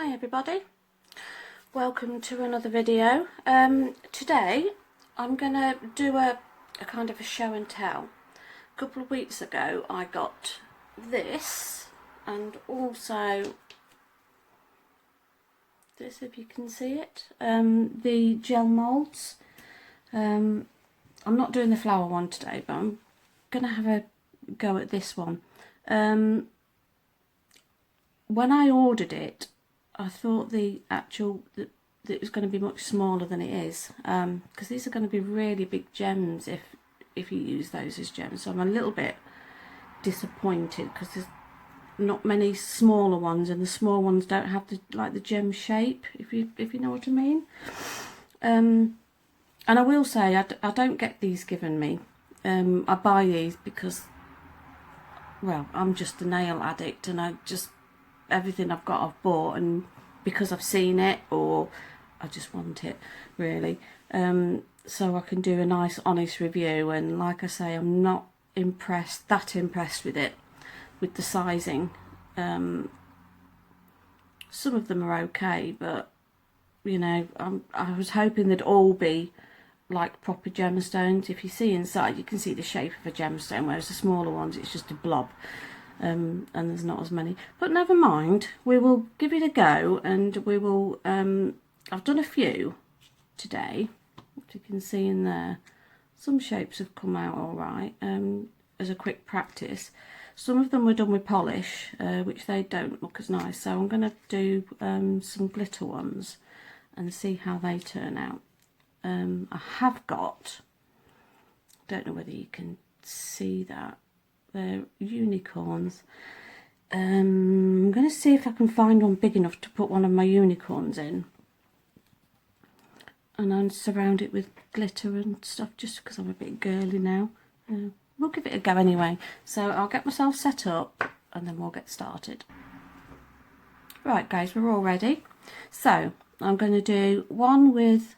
Hi everybody, welcome to another video. Today I'm gonna do a kind of a show and tell. A couple of weeks ago I got this and also this, if you can see it, the gel moulds. I'm not doing the flower one today, but I'm gonna have a go at this one. When I ordered it, I thought that it was going to be much smaller than it is, because these are going to be really big gems if you use those as gems. So I'm a little bit disappointed because there's not many smaller ones, and the small ones don't have the gem shape, if you know what I mean. And I will say I don't get these given me. I buy these because, well, I'm just a nail addict, and everything I've got I've bought, and because I've seen it or I just want it, really. So I can do a nice honest review, and like I say, I'm not that impressed with it, with the sizing. Some of them are okay, but you know, I was hoping they'd all be like proper gemstones. If you see inside, you can see the shape of a gemstone, whereas the smaller ones, it's just a blob. And there's not as many, but never mind, we will give it a go, and we will I've done a few today, as you can see in there. Some shapes have come out all right, as a quick practice. Some of them were done with polish, which they don't look as nice, so I'm going to do some glitter ones and see how they turn out. I have got, don't know whether you can see that, they're unicorns. I'm going to see if I can find one big enough to put one of my unicorns in, and I'll surround it with glitter and stuff, just because I'm a bit girly now. We'll give it a go anyway. So I'll get myself set up and then we'll get started. Right guys, we're all ready. So I'm going to do one with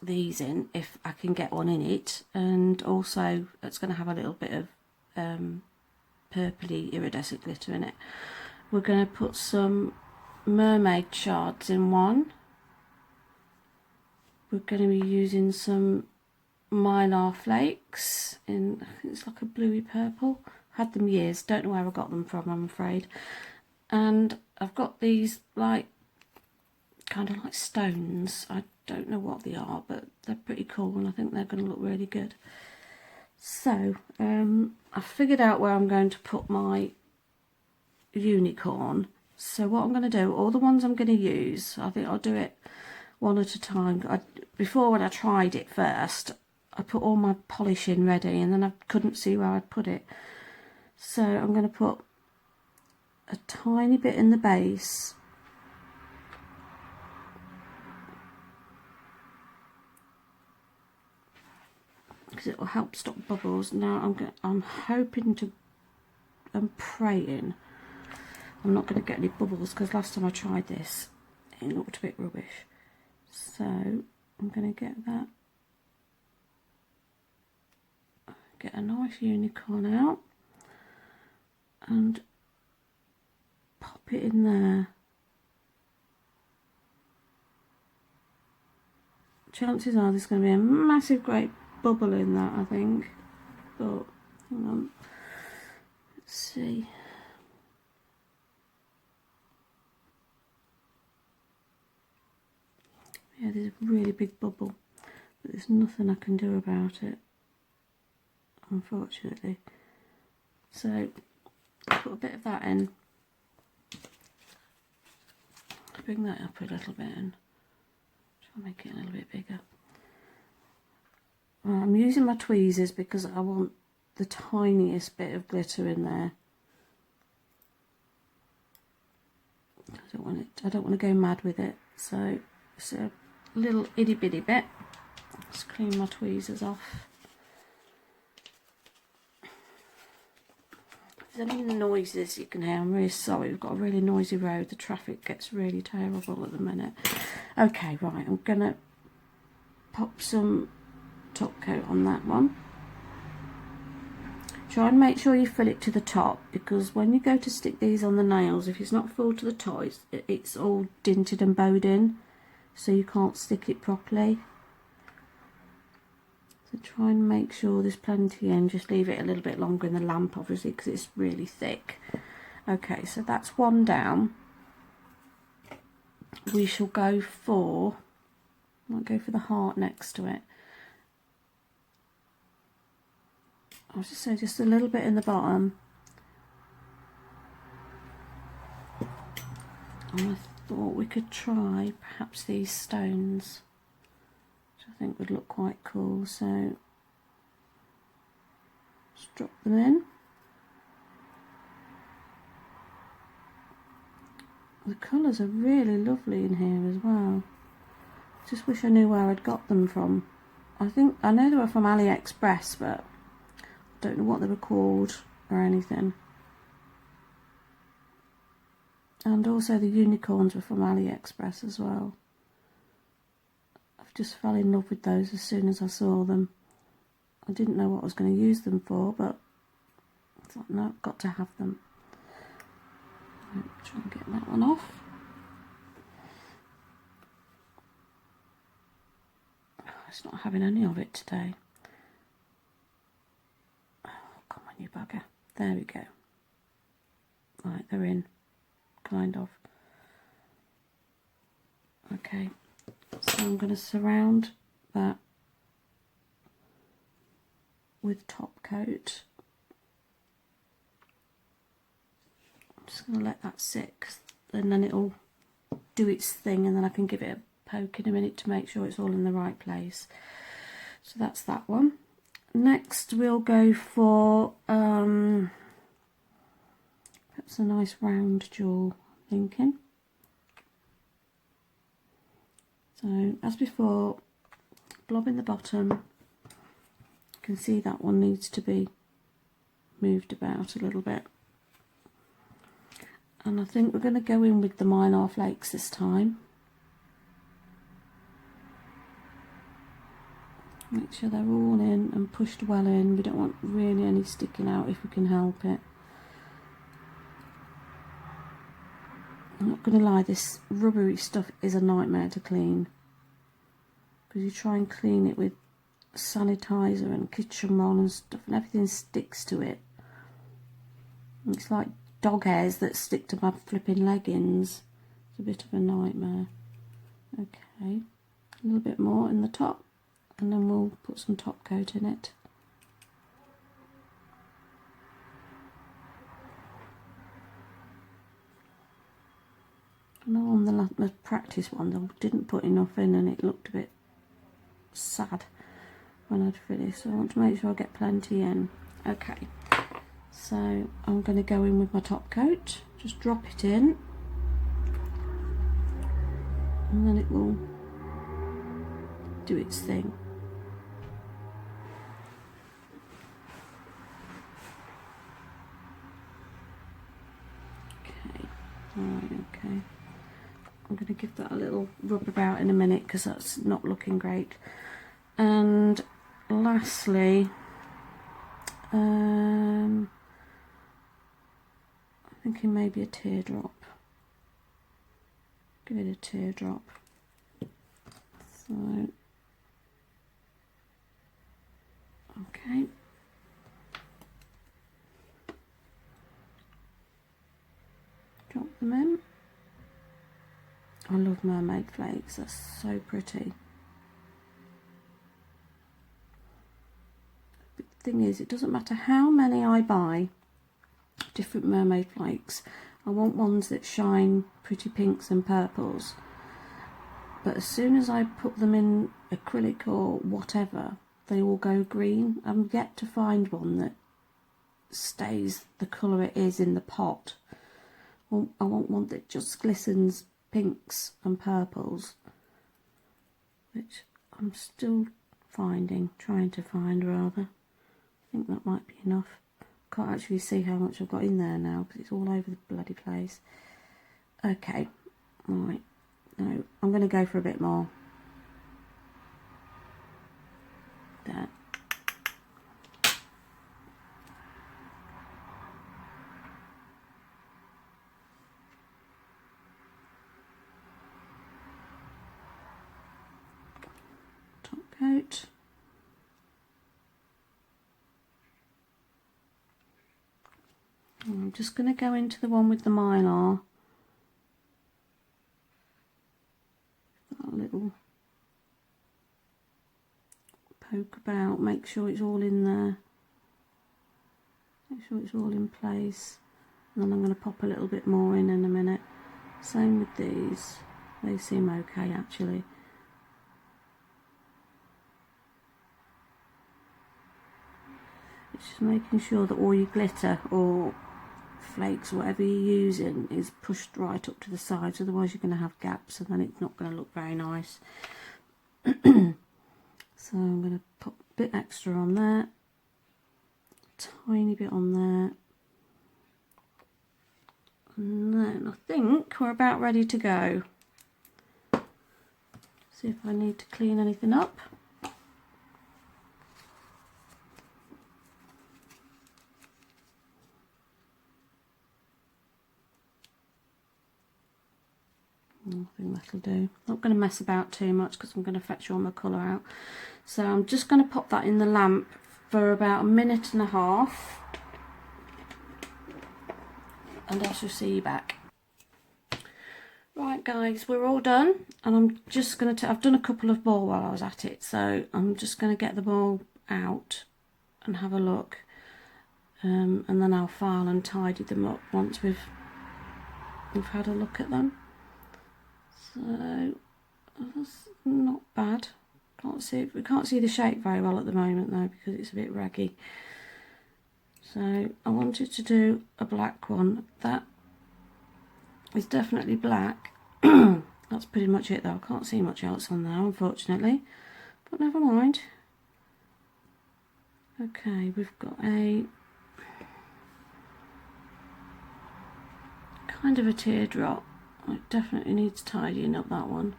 these in, if I can get one in it, and also it's going to have a little bit of purpley iridescent glitter in it. We're going to put some mermaid shards in one. We're going to be using some mylar flakes in, I think it's like a bluey purple. Had them years, don't know where I got them from, I'm afraid. And I've got these like kind of like stones. I don't know what they are, but they're pretty cool, and I think they're going to look really good. So I figured out where I'm going to put my unicorn. So what I'm going to do, all the ones I'm going to use, I think I'll do it one at a time. Before, when I tried it first, I put all my polish in ready, and then I couldn't see where I'd put it. So I'm going to put a tiny bit in the base, because it will help stop bubbles. Now I'm praying I'm not going to get any bubbles, because last time I tried this it looked a bit rubbish. So I'm going to get a nice unicorn out and pop it in there. Chances are there's going to be a massive great bubble in that, I think, but hang on, let's see. Yeah, there's a really big bubble, but there's nothing I can do about it, unfortunately. So put a bit of that in, bring that up a little bit, and try and make it a little bit bigger. I'm using my tweezers because I want the tiniest bit of glitter in there. I don't want to go mad with it, so it's a little itty bitty bit. Let's clean my tweezers off. If there's any noises you can hear, I'm really sorry. We've got a really noisy road. The traffic gets really terrible at the minute. Okay, right, I'm gonna pop some top coat on that one. Try and make sure you fill it to the top, because when you go to stick these on the nails, if it's not full to the top, it's all dinted and bowed in, so you can't stick it properly. So try and make sure there's plenty in. Just leave it a little bit longer in the lamp, obviously, because it's really thick. Okay, so that's one down. We shall go for, I'll go for the heart next to it. I'll just say just a little bit in the bottom. And I thought we could try perhaps these stones, which I think would look quite cool. So just drop them in. The colours are really lovely in here as well. Just wish I knew where I'd got them from. I know they were from AliExpress, but I don't know what they were called or anything. And also the unicorns were from AliExpress as well. I've just fell in love with those as soon as I saw them. I didn't know what I was going to use them for, but I thought, no, I've got to have them. Try and get that one off. Oh, it's not having any of it today. Oh, come on, you bugger. There we go. Right, they're in. Kind of. Okay, so I'm going to surround that with top coat. I'm just going to let that sit, and then it'll do its thing, and then I can give it a poke in a minute to make sure it's all in the right place. So that's that one. Next we'll go for perhaps a nice round jewel, I'm thinking. So as before, blob in the bottom. You can see that one needs to be moved about a little bit. And I think we're going to go in with the mylar flakes this time. Make sure they're all in and pushed well in. We don't want really any sticking out if we can help it. I'm not going to lie, this rubbery stuff is a nightmare to clean. Because you try and clean it with sanitizer and kitchen roll and stuff, and everything sticks to it. It's like dog hairs that stick to my flipping leggings. It's a bit of a nightmare. Okay, a little bit more in the top, and then we'll put some top coat in it. I know on the practice one I didn't put enough in and it looked a bit sad when I'd finished, so I want to make sure I get plenty in. Okay, so I'm going to go in with my top coat, just drop it in, and then it will do its thing. Okay, alright, okay. I'm going to give that a little rub about in a minute because that's not looking great. And lastly, I'm thinking maybe a teardrop. Give it a teardrop. So, okay. Drop them in. I love mermaid flakes, they're so pretty. But the thing is, it doesn't matter how many I buy, different mermaid flakes, I want ones that shine pretty pinks and purples. But as soon as I put them in acrylic or whatever, they all go green. I'm yet to find one that stays the colour it is in the pot. I want one that just glistens pinks and purples, which I'm still trying to find rather. I think that might be enough. Can't actually see how much I've got in there now because it's all over the bloody place. Okay, right, no, I'm going to go for a bit more. There. top coat. I'm just going to go into the one with the mylar. Got a little poke about, make sure it's all in there. Make sure it's all in place. And then I'm going to pop a little bit more in a minute. Same with these. They seem okay actually. It's just making sure that all your glitter or flakes, whatever you're using, is pushed right up to the sides, otherwise you're going to have gaps and then it's not going to look very nice. So I'm going to put a bit extra on there, tiny bit on there, and then I think we're about ready to go. See if I need to clean anything up. I think that'll do. Not going to mess about too much because I'm going to fetch all my colour out. So I'm just going to pop that in the lamp for about 1.5 minutes, and I shall see you back. Right guys, we're all done, and I'm just going to, I've done a couple of ball while I was at it, so I'm just going to get the ball out and have a look, and then I'll file and tidy them up once we've had a look at them. So that's not bad. Can't see, we can't see the shape very well at the moment though because it's a bit raggy. So I wanted to do a black one. That is definitely black. That's pretty much it though. I can't see much else on there unfortunately, but never mind. Okay, we've got a kind of a teardrop. It definitely needs tidying up, that one.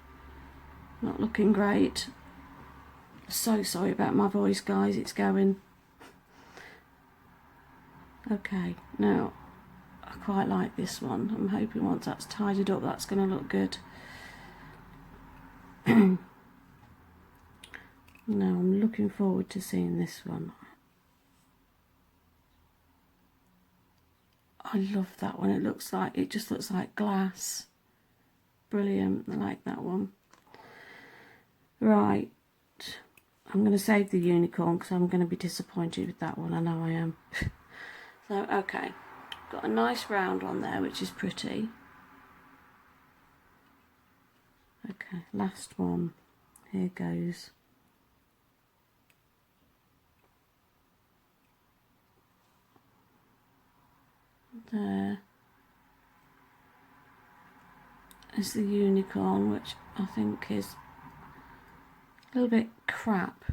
Not looking great. So sorry about my voice guys, it's going. Okay, now I quite like this one. I'm hoping once that's tidied up that's going to look good. Now I'm looking forward to seeing this one. I love that one. It just looks like glass. Brilliant. I like that one. Right, I'm going to save the unicorn because I'm going to be disappointed with that one. I know I am. So okay, got a nice round one there which is pretty. Okay, last one. Here goes. There is the unicorn, which I think is a little bit crap.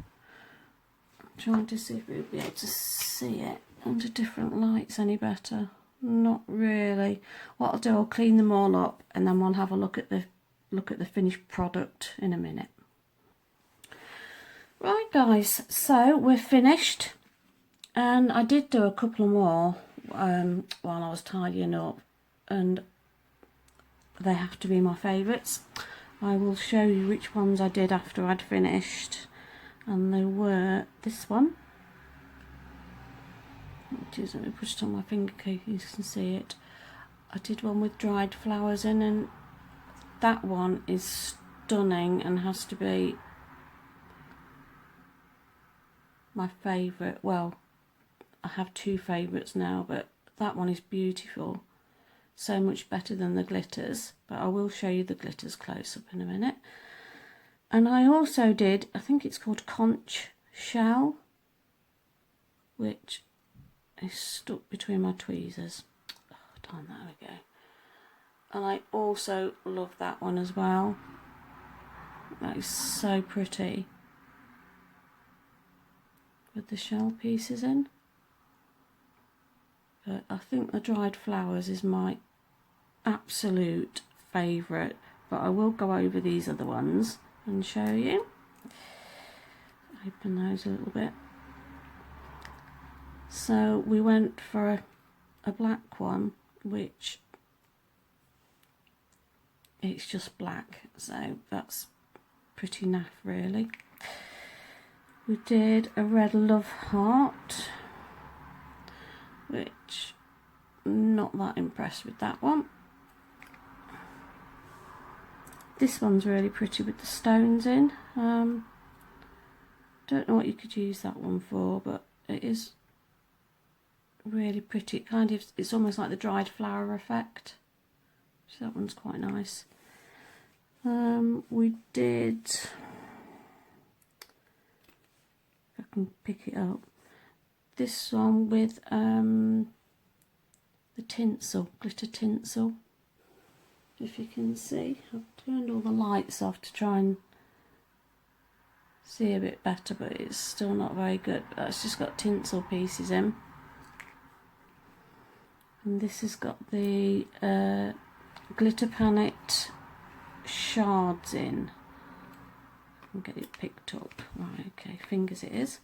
I'm trying to see if we'll be able to see it under different lights any better. Not really. What I'll do, I'll clean them all up and then we'll have a look at the finished product in a minute. Right guys, so we're finished, and I did do a couple more while I was tidying up, and they have to be my favourites. I will show you which ones I did after I'd finished, and they were this one, which is, let me put it on my finger so you can see it. I did one with dried flowers in, and that one is stunning and has to be my favourite. Well, I have two favourites now, but that one is beautiful. So much better than the glitters, but I will show you the glitters close up in a minute. And I also did, I think it's called conch shell, which is stuck between my tweezers. Oh, darn, there we go. And I also love that one as well. That is so pretty, with the shell pieces in. But I think the dried flowers is my absolute favourite, but I will go over these other ones and show you. Open those a little bit. So we went for a black one, which it's just black, so that's pretty naff really. We did a red love heart, which I'm not that impressed with that one. This one's really pretty with the stones in. Don't know what you could use that one for, but it is really pretty. It kind of, it's almost like the dried flower effect. So that one's quite nice. We did, if I can pick it up, this one with the tinsel, glitter tinsel. If you can see, I've turned all the lights off to try and see a bit better, but it's still not very good. But that's just got tinsel pieces in. And this has got the glitter panet shards in. I'll get it picked up. Right, okay, fingers it is.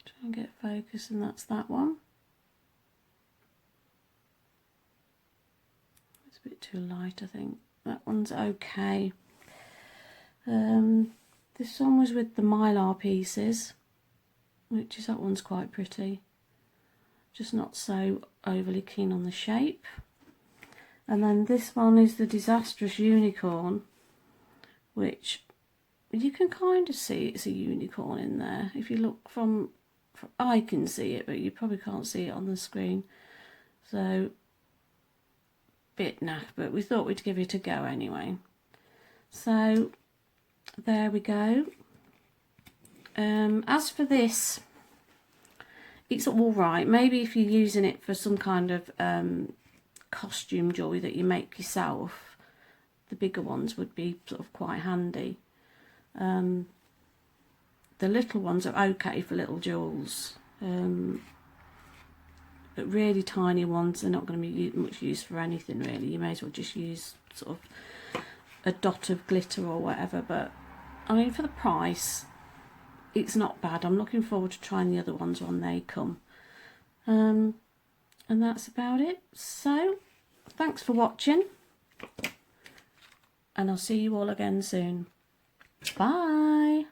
Try and get focus, and that's that one. It's a bit too light, I think. That one's okay. This one was with the mylar pieces, which is, that one's quite pretty. Just not so overly keen on the shape. And then this one is the disastrous unicorn, which you can kind of see it's a unicorn in there. If you look from I can see it, but you probably can't see it on the screen. So, bit naff, but we thought we'd give it a go anyway. So, there we go. As for this, it's all right. Maybe if you're using it for some kind of costume jewellery that you make yourself, the bigger ones would be sort of quite handy. The little ones are okay for little jewels, but really tiny ones are not going to be much use for anything really. You may as well just use sort of a dot of glitter or whatever, but I mean, for the price, it's not bad. I'm looking forward to trying the other ones when they come. And that's about it. So, thanks for watching, and I'll see you all again soon. Bye.